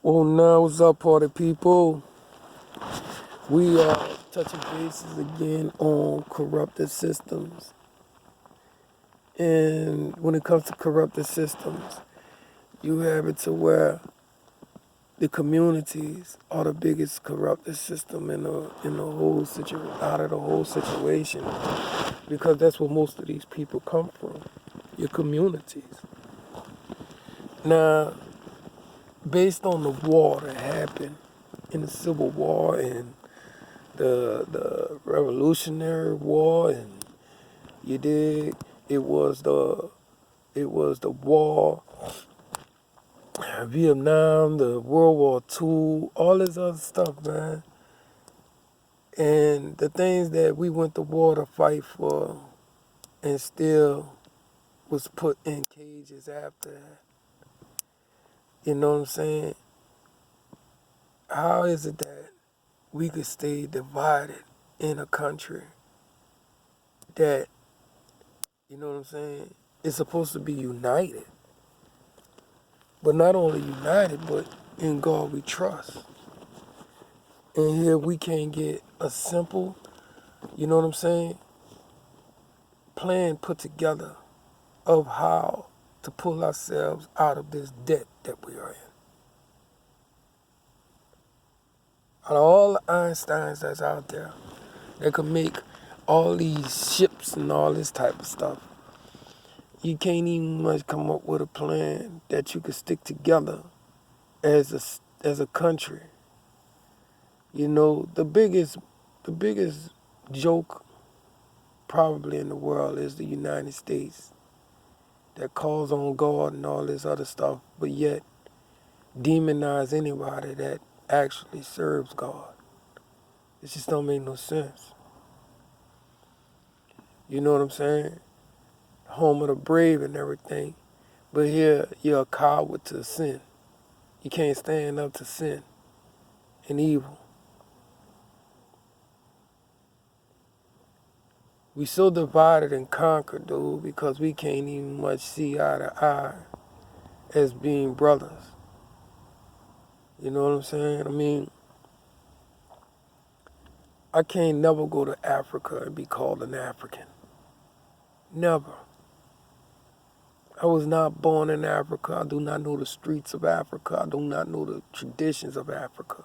Well, now what's up, party people? We are touching bases again on corrupted systems. And when it comes to corrupted systems, you have it to where the communities are the biggest corrupted system in the whole out of the whole situation, because that's where most of these people come from, your communities. Now, based on the war that happened in the Civil War and the Revolutionary War, and you dig, it was the war, Vietnam, the World War II, all this other stuff, man. And the things that we went to war to fight for and still was put in cages after that. You know what I'm saying? How is it that we could stay divided in a country that, you know what I'm saying, is supposed to be united? But not only united, but in God we trust. And here we can't get a simple, you know what I'm saying, plan put together of how to pull ourselves out of this debt that we are in. Out of all the Einsteins that's out there that could make all these ships and all this type of stuff, you can't even much come up with a plan that you could stick together as a country. You know, the biggest joke probably in the world is the United States that calls on God and all this other stuff, but yet demonize anybody that actually serves God. It just don't make no sense. You know what I'm saying? Home of the brave and everything. But here you're a coward to sin. You can't stand up to sin and evil. We so divided and conquered, dude, because we can't even much see eye to eye as being brothers. You know what I'm saying? I mean, I can't never go to Africa and be called an African. Never. I was not born in Africa. I do not know the streets of Africa. I do not know the traditions of Africa.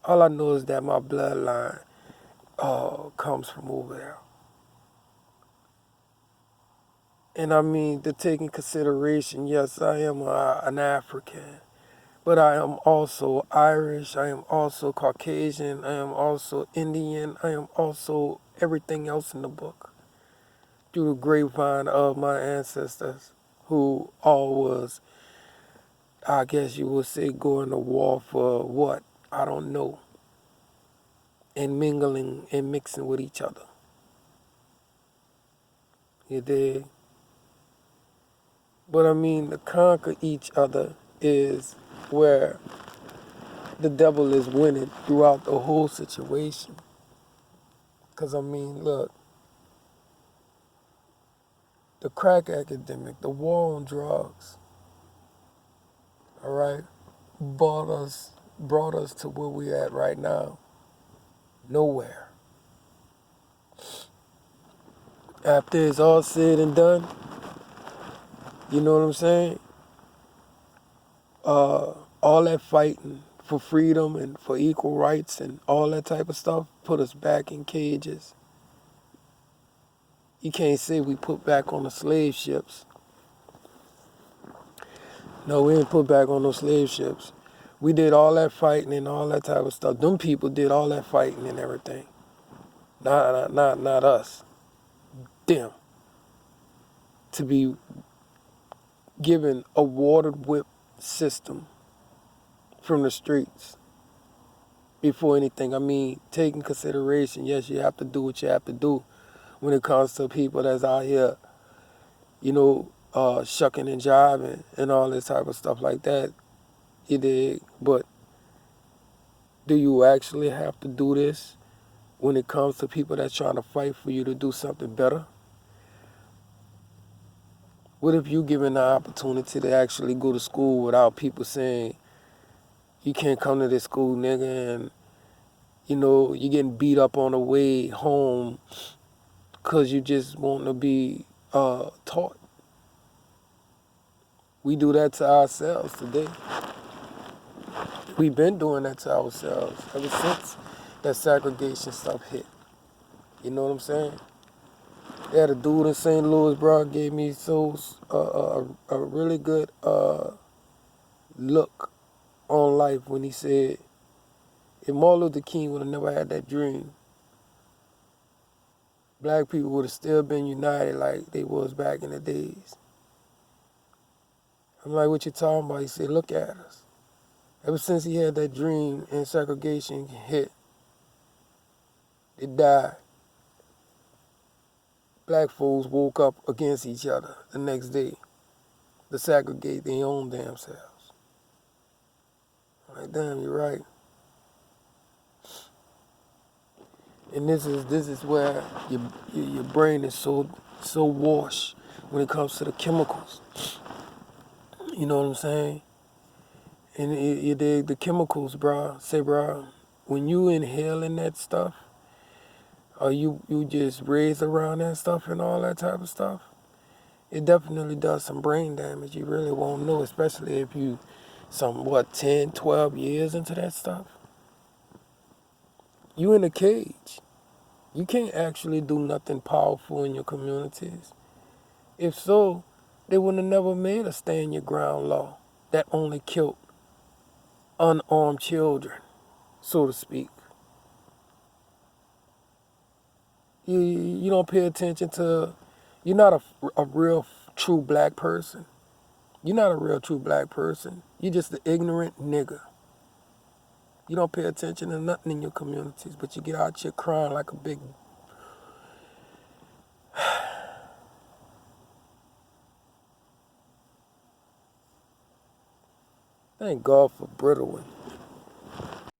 All I know is that my bloodline comes from over there. And I mean, to take in consideration, yes, I am an African, but I am also Irish, I am also Caucasian, I am also Indian, I am also everything else in the book, through the grapevine of my ancestors, who all was, I guess you would say, going to war for what? I don't know. And mingling and mixing with each other. You dig? But I mean, to conquer each other is where the devil is winning throughout the whole situation. Because I mean, look, the crack epidemic, the war on drugs, all right, brought us to where we at right now. Nowhere. After it's all said and done, you know what I'm saying? All that fighting for freedom and for equal rights and all that type of stuff put us back in cages. You can't say we put back on the slave ships. No, we ain't put back on no slave ships. We did all that fighting and all that type of stuff. Them people did all that fighting and everything. Not us. Them. To be given a watered whip system from the streets before anything. I mean, taking consideration, yes, you have to do what you have to do when it comes to people that's out here, you know, shucking and jiving and all this type of stuff like that. You dig? But do you actually have to do this when it comes to people that's trying to fight for you to do something better? What if you given the opportunity to actually go to school without people saying, You can't come to this school, nigga, and, you know, you getting beat up on the way home because you just want to be taught. We do that to ourselves today. We've been doing that to ourselves ever since that segregation stuff hit. You know what I'm saying? They had a dude in St. Louis, bro, gave me a really good look on life when he said, if Martin Luther King would have never had that dream, black people would have still been united like they was back in the days. I'm like, what you talking about? He said, look at us. Ever since he had that dream and segregation hit, it died. Black folks woke up against each other the next day to segregate their own damn selves. I'm like, damn, you're right. And this is where your brain is so washed when it comes to the chemicals. You know what I'm saying? And you dig the chemicals, bro. Say, bro, when you inhaling that stuff, or you just raised around that stuff and all that type of stuff, it definitely does some brain damage. You really won't know, especially if you 10, 12 years into that stuff. You in a cage. You can't actually do nothing powerful in your communities. If so, they would have never made a stand your ground law that only killed unarmed children, so to speak. You don't pay attention to, you're not a real true black person. You're not a real true black person. You're just an ignorant nigga. You don't pay attention to nothing in your communities, but you get out here crying like a big... Thank God for Brittlewin.